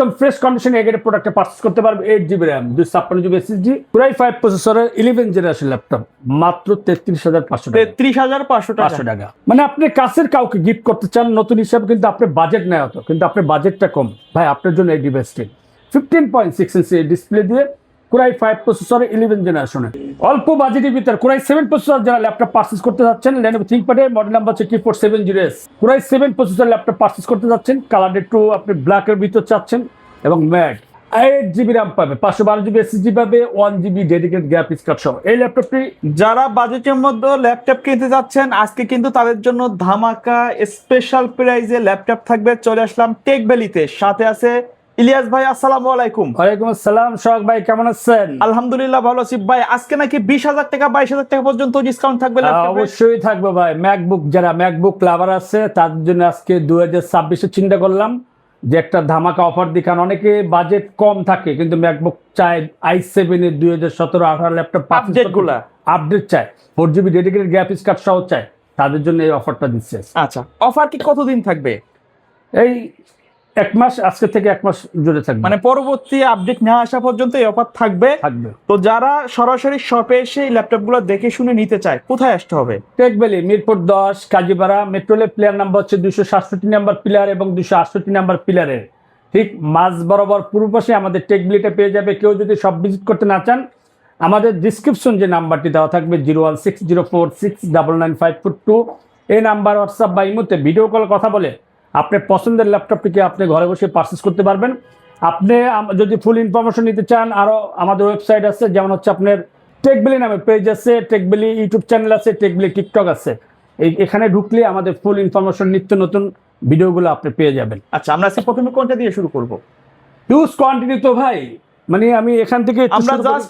একদম ফ্রেশ কন্ডিশনে এগের প্রোডাক্টটা পারচেজ করতে পারবে। 8GB RAM, 256GB SSD, Core i5 প্রসেসরের 11 জেনারেশন ল্যাপটপ, মাত্র 33,500 টাকা। 33,500 টাকা। মানে আপনি কাছের কাউকে গিফট করতে চান নতুন হিসাবে, কিন্তু আপনার বাজেট নেই হতো, কিন্তু আপনার বাজেটটা কম, ভাই আপনার জন্য এই ডিভাইসটি 15.6 ইঞ্চি ডিসপ্লে দিয়ে Core i5 প্রসেসরের 11 জেনারেশনে অল্প বাজেটের ভিতর Core i7 প্রসেসর যারা ল্যাপটপ পারচেজ করতে যাচ্ছেন, Lenovo ThinkPad এর মডেল নাম্বার হচ্ছে T470S। Core i7 processor laptop purchase করতে যাচ্ছেন, কালার একটু আপনি ব্ল্যাকের ভিতর চাচ্ছেন এবং ম্যাট, 8GB র্যাম পাবে, 512GB SSD পাবে, 1GB ডেডিকেটেড গ্রাফিক্স কার্ড সহ এই ল্যাপটপটি। যারা বাজেটের মধ্যে ল্যাপটপ কিনতে যাচ্ছেন, আজকে কিন্তু তাদের জন্য ধামাকা স্পেশাল প্রাইজে ল্যাপটপ থাকবে। চলে আসলাম টেক ভ্যালিতে, সাথে আছে ইলিয়াস ভাই। আসসালামু আলাইকুম। ওয়ালাইকুম আসসালাম। সোহাগ ভাই কেমন আছেন? আলহামদুলিল্লাহ ভালো আছি ভাই। আজকে নাকি 20,000 টাকা 22,000 টাকা পর্যন্ত ডিসকাউন্ট থাকবে ল্যাপটপে? অবশ্যই থাকবে ভাই। ম্যাকবুক, যারা ম্যাকবুক লাভার আছে তাদের জন্য আজকে 2026 চিন্তা করলাম যে একটা ধামাকা অফার দিই, কারণ অনেকে বাজেট কম থাকে কিন্তু ম্যাকবুক চায় i7 এর 2017-18 ল্যাপটপ আপডেট চায়, 4GB ডেডিকেটেড গ্রাফিক্স কার্ড সহ চায়, তাদের জন্য এই অফারটা দিচ্ছে। আচ্ছা, অফার কি কতদিন থাকবে? এই 1 মাস, আজকে থেকে 1 মাস জুড়ে থাকবে, মানে পরবর্তী আপডেট না আসা পর্যন্ত এই অফার থাকবে। তো যারা সরাসরি শপে এসে এই ল্যাপটপগুলো দেখে শুনে নিতে চায়, কোথায় আসতে হবে? Tech valley, Mirpur 10, Kazipara. মেট্রোলের প্লেয়ার নাম্বার হচ্ছে 267 নাম্বার পিলার এবং 268 নাম্বার পিলারের ঠিক মাঝ বরাবর পূর্ব পাশে আমাদের টেক ভ্যালিটা পেয়ে যাবে। কেউ যদি সব ভিজিট করতে না চান, আমাদের ডিসক্রিপশন যে নাম্বারটি দেওয়া থাকবে 01604699542, এই নাম্বার হোয়াটসঅ্যাপ বা ইমোতে ভিডিও কল কথা বলে আপনার পছন্দের ল্যাপটপটিকে আপনি ঘরে বসে পারচেজ করতে পারবেন। আপনি যদি ফুল ইনফরমেশন নিতে চান, আরও আমাদের ওয়েবসাইট আছে, যেমন হচ্ছে আপনার টেক ভ্যালি নামে পেজ আছে, টেক ভ্যালি ইউটিউব চ্যানেল আছে, টেক ভ্যালি টিকটক আছে। এখানে ঢুকলে আমাদের ফুল ইনফরমেশন, নিত্য নতুন ভিডিওগুলো আপনি পেয়ে যাবেন। আচ্ছা, আমরা প্রথমে কোনটা দিয়ে শুরু করব? হিউজ কোয়ান্টিটি তো ভাই, মানে আমি এখান থেকে আমরা জাস্ট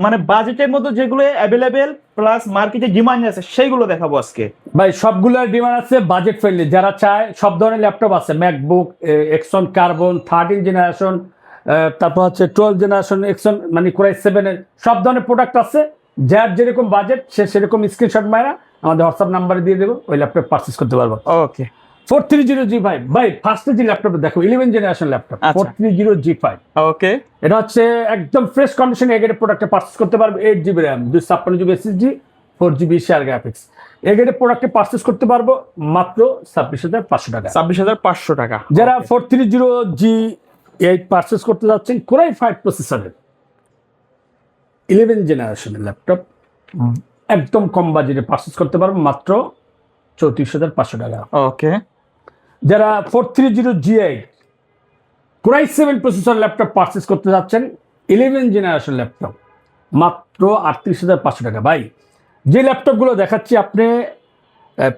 মানে বাজেটের মধ্যে যেগুলো অ্যাভেলেবেল প্লাস মার্কেটে ডিমান্ড আছে সেইগুলো দেখাবো আজকে। ভাই সবগুলোর ডিমান্ড আছে, বাজেট ফ্রেন্ডলি যারা চায় সব ধরনের ল্যাপটপ আছে। ম্যাকবুক, এক্সন কার্বন 13 জেনারেশন, তারপর হচ্ছে 12 জেনারেশন এক্সন, মানে Core i7 এর সব ধরনের প্রোডাক্ট আছে। যার যেরকম বাজেট সে সেরকম স্ক্রিনশট মারা আমাদের হোয়াটসঅ্যাপ নাম্বারে দিয়ে দেবো, ওই ল্যাপটপ পারচেজ করতে পারবো। ওকে, 430G5 ভাই, ফার্স্টে যে ল্যাপটপ দেখো 11 জেনারেশন ল্যাপটপ 430G5। ওকে, এটা হচ্ছে একদম ফ্রেশ কন্ডিশনে এগের প্রোডাক্টে পারচেজ করতে পারবে। 8GB RAM, 256GB SSD, 4GB shared graphics, এগের প্রোডাক্টে পারচেজ করতে পারবো মাত্র 26,500 টাকা। 26,500 টাকা। যারা 430G8 পারচেজ করতে যাচ্ছেন, Core i5 প্রসেসরের 11 জেনারেশনের ল্যাপটপ একদম কম বাজেটে পারচেজ করতে পারবো মাত্র 34,500 টাকা। ওকে, যারা 430G8 Core i7 processor laptop purchase করতে যাচ্ছেন, 11 জেনারেশন ল্যাপটপ, মাত্র 38,500 টাকা। ভাই যে ল্যাপটপগুলো দেখাচ্ছি, আপনি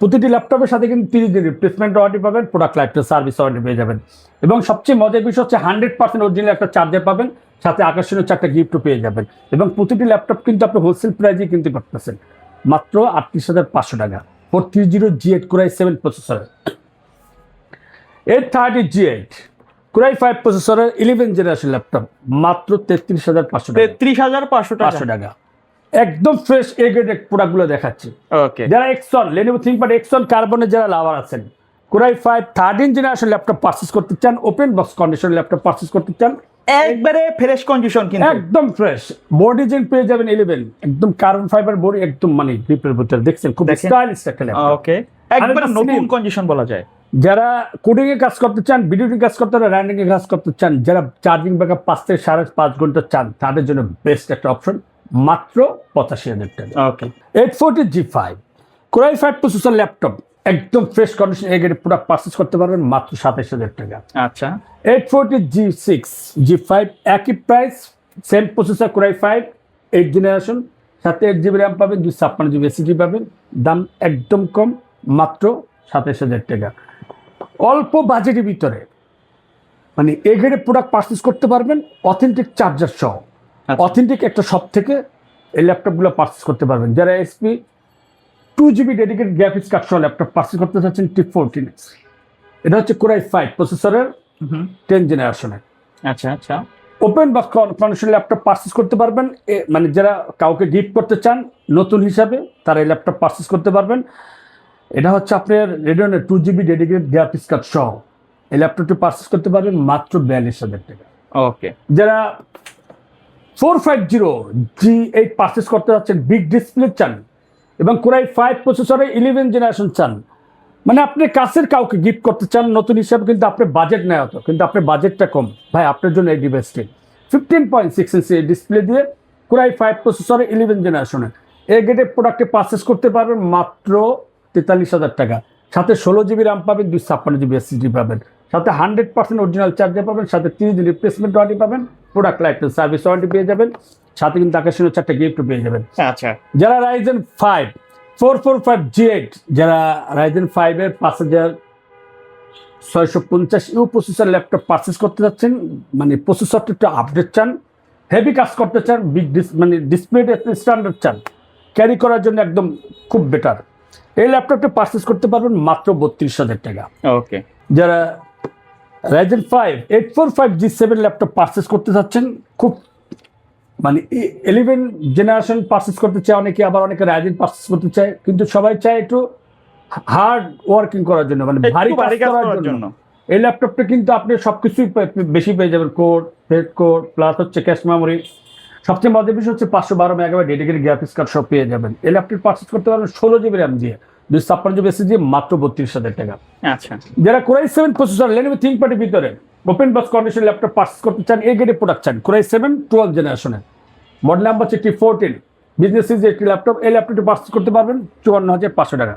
প্রতিটি ল্যাপটপের সাথে কিন্তু 30 দিন রিপ্লেসমেন্ট ওয়ারেন্টি পাবেন, প্রোডাক্ট লাইফ সার্ভিস ওয়ারেন্টি পেয়ে যাবেন, এবং সবচেয়ে মজার বিষয় হচ্ছে 100% অরিজিনাল একটা চার্জার পাবেন, সাথে আকর্ষণীয় 4টা গিফটও পেয়ে যাবেন। এবং প্রতিটি ল্যাপটপ কিন্তু আপনি হোলসেল প্রাইজে কিনতে পারতেছেন মাত্র 38,500 টাকা। 430G8 Core i7 প্রসেসরের 830G8 Core i5 প্রসেসরের 11 জেনারেশন ল্যাপটপ, মাত্র 33,500 টাকা। 33,500 টাকা। একদম ফ্রেশ এ গ্রেডেড প্রোডাক্টগুলো দেখাচ্ছি। ওকে, যারা এক্সন, Lenovo ThinkPad এক্সন কার্বনের যারা লাভার আছেন, Core i5 13 generation laptop purchase করতে চান, open box condition laptop purchase করতে চান, একবারে ফ্রেশ কন্ডিশন, কিন্তু একদম ফ্রেশ বোর্ড ডিজাইন পেয়ে যাবেন 11, একদম কার্বন ফাইবার বোর্ড, একদম মানে গ্রিপের ভিতরে দেখছেন, খুব স্টাইলিশ একটা ল্যাপটপ। ওকে, একবারে নতুন কন্ডিশন বলা যায়। যারা কোডিং এ কাজ করতে চান, ভিডিওটিং কাজ করতে চান, রাইটিং এ কাজ করতে চান, যারা চার্জিং ব্যাকআপ 5 থেকে 5.5 ঘন্টা চান, তাদের জন্য বেস্ট একটা অপশন, মাত্র 85,000 টাকা। ওকে, 840G5 Core i5 processor laptop, একদম ফ্রেশ কন্ডিশন এগের প্রোডাক্ট পারচেজ করতে পারবেন মাত্র 27,000 টাকা। আচ্ছা, 840G6 একই price, same processor Core i5 8 generation, সাথে 8GB র্যাম পাবেন, 256GB SSD পাবেন, দাম একদম কম, মাত্র 27,000 টাকা। অল্প বাজেটের ভিতরে মানে এগের প্রোডাক্ট পারচেজ করতে পারবেন, অথেন্টিক চার্জার সহ, অথেন্টিক একটা শপ থেকে এই ল্যাপটপগুলো পারচেজ করতে পারবেন। যারা SP 2GB dedicated graphics card সহ ল্যাপটপ পারচেজ করতে চাচ্ছেন, T14X, এটা হচ্ছে Core i5 প্রসেসরের 10 জেনারেশনের। আচ্ছা আচ্ছা, open box condition laptop purchase করতে পারবেন। মানে যারা কাউকে গিফট করতে চান নতুন হিসাবে, তারা এই ল্যাপটপ পারচেজ করতে পারবেন। এটা হচ্ছে আপনার Radeon 2GB dedicated graphics card সহ এই ল্যাপটপটি পারচেস করতে পারবেন মাত্র 42,000 টাকা। ওকে, যারা 450G8 পারচেস করতে যাচ্ছেন, বিগ ডিসপ্লে চান এবং Core i5 প্রসেসরে 11 জেনারেশন চান, মানে আপনি কাছের কাউকে গিফট করতে চান নতুন হিসাবে, কিন্তু আপনার বাজেট নেই হতো, কিন্তু আপনার বাজেটটা কম, ভাই আপনার জন্য এই ডিভাইসটি 15.6 ইঞ্চি ডিসপ্লে দিয়ে Core i5 প্রসেসরে 11 জেনারেশনে এই গ্রেডের প্রোডাক্টে পারচেস করতে পারবেন মাত্র 43,000 টাকা। সাথে 16GB RAM পাবেন, 256GB SSD পাবেন, সাথে 100% অরিজিনাল চার্জার পাবেন, সাথে 30 দিন রিপ্লেসমেন্ট ওয়ারেন্টি পাবেন, product life time service warranty পেয়ে যাবেন, সাথে কিন্তু আকর্ষণীয় 4টা গিফট পেয়ে যাবেন। আচ্ছা, যারা Ryzen 5 445G8, যারা Ryzen 5 এর 5650U প্রসেসর ল্যাপটপ পারচেস করতে যাচ্ছেন, মানে প্রসেসরটা একটু আপডেট চান, হেভি কাজ করতে চান, বিগ মানে ডিসপ্লেটা স্ট্যান্ডার্ড চান, ক্যারি করার জন্য একদম খুব বেটার, এই ল্যাপটপটা পারচেস করতে পারবেন মাত্র 32,000 টাকা। ওকে, যারা Ryzen 5 845G7 ল্যাপটপ পারচেস করতে যাচ্ছেন, খুব মানে 11 জেনারেশন পারচেস করতে চায় অনেকে, আবার অনেকে Ryzen পারচেস করতে চায়, কিন্তু সবাই চায় একটু হার্ড ওয়ার্কিং করার জন্য, মানে ভারী কাজ করার জন্য। এই ল্যাপটপটা কিন্তু আপনি সবকিছুই বেশি পেয়ে যাবেন, কোড, হেড কোড, প্লাস হচ্ছে ক্যাশ মেমোরি, সবচেয়ে মজার বিষয় হচ্ছে 512 মেগাবাইট ডেডিকেটেড গ্রাফিক্স কার্ড সব পেয়ে যাবেন। এই ল্যাপটপ পারচেস করতে পারবেন 16GB RAM দিয়ে, 256GB SSD মাত্র 32,000 টাকা। আচ্ছা, যারা Core i7 processor Lenovo ThinkPad এর ভিতরে open box condition laptop purchase করতে চান, এই গ্রেডের প্রোডাক্ট চান, Core i7 12 জেনারেশনের মডেল নাম্বার হচ্ছে T14 বিজনেস সিরিজের একটি ল্যাপটপ, এই ল্যাপটপটি পারচেস করতে পারবেন 54,500 টাকা।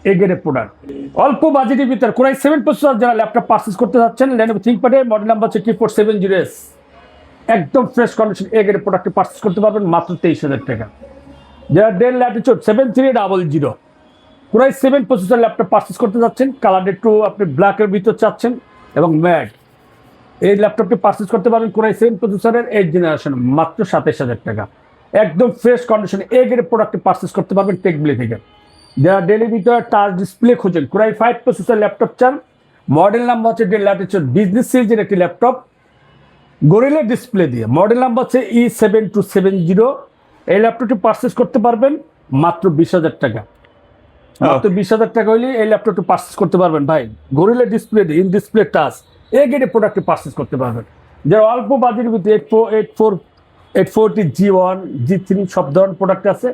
এই গ্রেডের প্রোডাক্ট অল্প বাজেটের ভিতরে Core i7 প্রসেসর যারা ল্যাপটপ পারচেস করতে যাচ্ছেন, Lenovo ThinkPad এর মডেল নাম্বার হচ্ছে T470S, একদম ফ্রেশ কন্ডিশন এই গ্রেডের প্রোডাক্টটি পারচেস করতে পারবেন মাত্র 23,000 টাকা। যারা Dell Latitude 7300 Core i7 processor laptop purchase করতে যাচ্ছেন, কালার একটু আপনি ব্ল্যাকের ভিতর চাচ্ছেন এবং ম্যাট, এই ল্যাপটপটি পারচেস করতে পারবেন Core i7 প্রসেসরের 8 জেনারেশন মাত্র 27,000 টাকা। একদম ফ্রেশ কন্ডিশনে এই গ্রেডের প্রোডাক্টটি পারচেস করতে পারবেন টেকবিলি থেকে। যারা ডেলের ভিতরে টাচ ডিসপ্লে খোঁজেন, Core i5 প্রসেসর ল্যাপটপ চান, মডেল নাম্বার হচ্ছে Dell Latitude বিজনেস সিরিজের একটি ল্যাপটপ গরিলা ডিসপ্লে দিয়ে, মডেল নাম্বার হচ্ছে E7270, এই ল্যাপটপটি পারচেস করতে পারবেন মাত্র 20,000 টাকা। মাত্র 20,000 টাকা হইলে এই ল্যাপটপটি পারচেস করতে পারবেন ভাই, গরিলা ডিসপ্লে দিয়ে, ইন ডিসপ্লে টাচ এই গ্রেডের প্রোডাক্টটি পারচেস করতে পারবেন। যারা অল্প বাজেটের ভিতরে 840G1 G3 সব ধরনের প্রোডাক্ট আছে,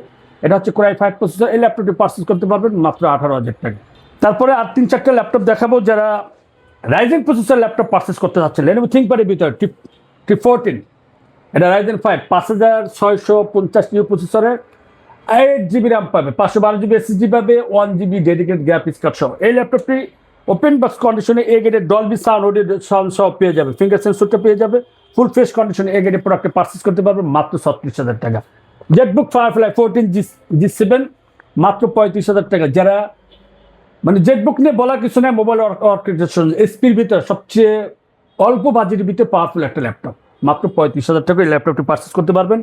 এটা হচ্ছে Core i5 প্রসেসর, এই ল্যাপটপটি পারচেস করতে পারবেন মাত্র 18,000 টাকা। তারপরে আর 3-4টা ল্যাপটপ দেখাবো যারা Ryzen প্রসেসর ল্যাপটপ পারচেস করতে যাচ্ছেন, Lenovo ThinkPad এর ভিতরে T14, এটা Ryzen 5 5650U প্রসেসরের 8GB RAM পাবে, 512GB SSD পাবে, 1GB ডেডিকেটেড গ্রাফিক্স কার্ড সহ। এই ল্যাপটপটি ওপেন বক্স কন্ডিশনে এ গ্রেডের ডলবি সাউন্ড অডিও সাউন্ড সহ পেয়ে যাবে, ফিঙ্গার সেন্সরটা পেয়ে যাবে, ফুল ফ্রেশ কন্ডিশনে এ গ্রেডের প্রোডাক্টে পারচেস করতে পারবে মাত্র 36,000 টাকা। জেটবুক Firefly 14G7 মাত্র 35,000 টাকা। যারা মানে জেটবুক নিয়ে বলার কিছু নেই, মোবাইল অর্কেস্ট্রেশন এসপির ভিতরে সবচেয়ে অল্প বাজেটের ভিতরে পাওয়ারফুল একটা ল্যাপটপ, মাত্র 35,000 টাকা এই ল্যাপটপটি পারচেস করতে পারবেন।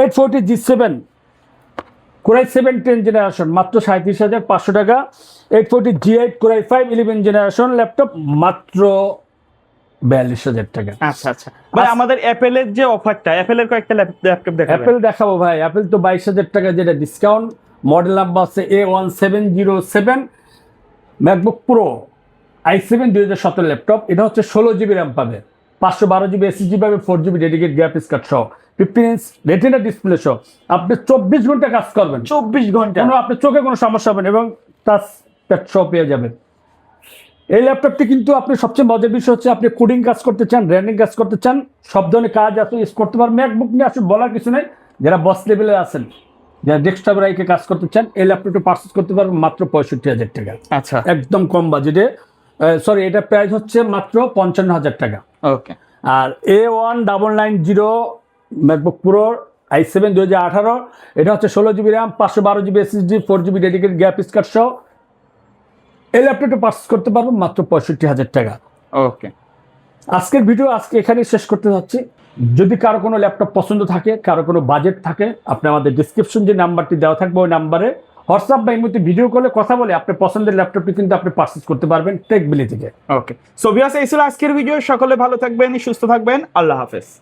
840G7 Core i7 10 জেনারেশন মাত্র 37,500 টাকা। 840G8 Core i5 11 generation laptop মাত্র 42,000 টাকা। আচ্ছা আচ্ছা ভাই, আমাদের অ্যাপেলের যে অফারটা, অ্যাপেলের কয়েকটা ল্যাপটপ দেখাবেন। অ্যাপেল দেখাবো ভাই, অ্যাপেল তো 22,000 টাকা যেটা ডিসকাউন্ট, মডেল নাম্বার আছে A1707 MacBook pro i7 2017 laptop, এটা হচ্ছে 16GB RAM পাবে, 512GB SSD পাবে, 4GB ডেডিকেট গ্রাফিক্স কার্ড সহ, 15 ইঞ্চ রেটিনা ডিসপ্লে সহ। আপনি 24 ঘন্টা কাজ করবেন, 24 ঘন্টা, কোনো আপনার চোখে কোনো সমস্যা হবে না এবং টাচ প্যাড সহ পেয়ে যাবেন। এই ল্যাপটপটি কিন্তু আপনি সবচেয়ে মজার বিষয় হচ্ছে আপনি কোডিং কাজ করতে চান, র্যান্ডিং কাজ করতে চান, সব ধরনের কাজ আপনি করতে পারবেন। ম্যাকবুক নিয়ে আসলে বলার কিছু নেই, যারা বস লেভেলে আছেন, যারা ডেস্কটপে রাইকে কাজ করতে চান, এই ল্যাপটপটি পারচেস করতে পারবেন মাত্র 65,000 টাকা। আচ্ছা, একদম কম বাজেটে, সরি এটা প্রাইস হচ্ছে মাত্র 55,000 টাকা। ওকে। আর A1990 ম্যাকবুক প্রো i7 2018, এটা হচ্ছে 16GB RAM, 512GB SSD, 4GB dedicated graphics card সহ, এই ল্যাপটপটা পারচেস করতে পারবো মাত্র 65,000 টাকা। ওকে, আজকের ভিডিও আজকে এখানেই শেষ করতে যাচ্ছি। যদি কারো কোনো ল্যাপটপ পছন্দ থাকে, কারো কোনো বাজেট থাকে, আপনি আমাদের ডিসক্রিপশন যে নাম্বারটি দেওয়া থাকবে ওই নাম্বারে হোয়াটসঅ্যাপ বা ইমোতে ভিডিও কলে কথা বলে আপনি পছন্দের ল্যাপটপটি কিন্তু আপনি পারচেস করতে পারবেন টেকবিলি থেকে। ওকে। সো ভিউয়ার্স, এই ছিল আজকের ভিডিও। সকলে ভালো থাকবেন, সুস্থ থাকবেন, আল্লাহ হাফেজ।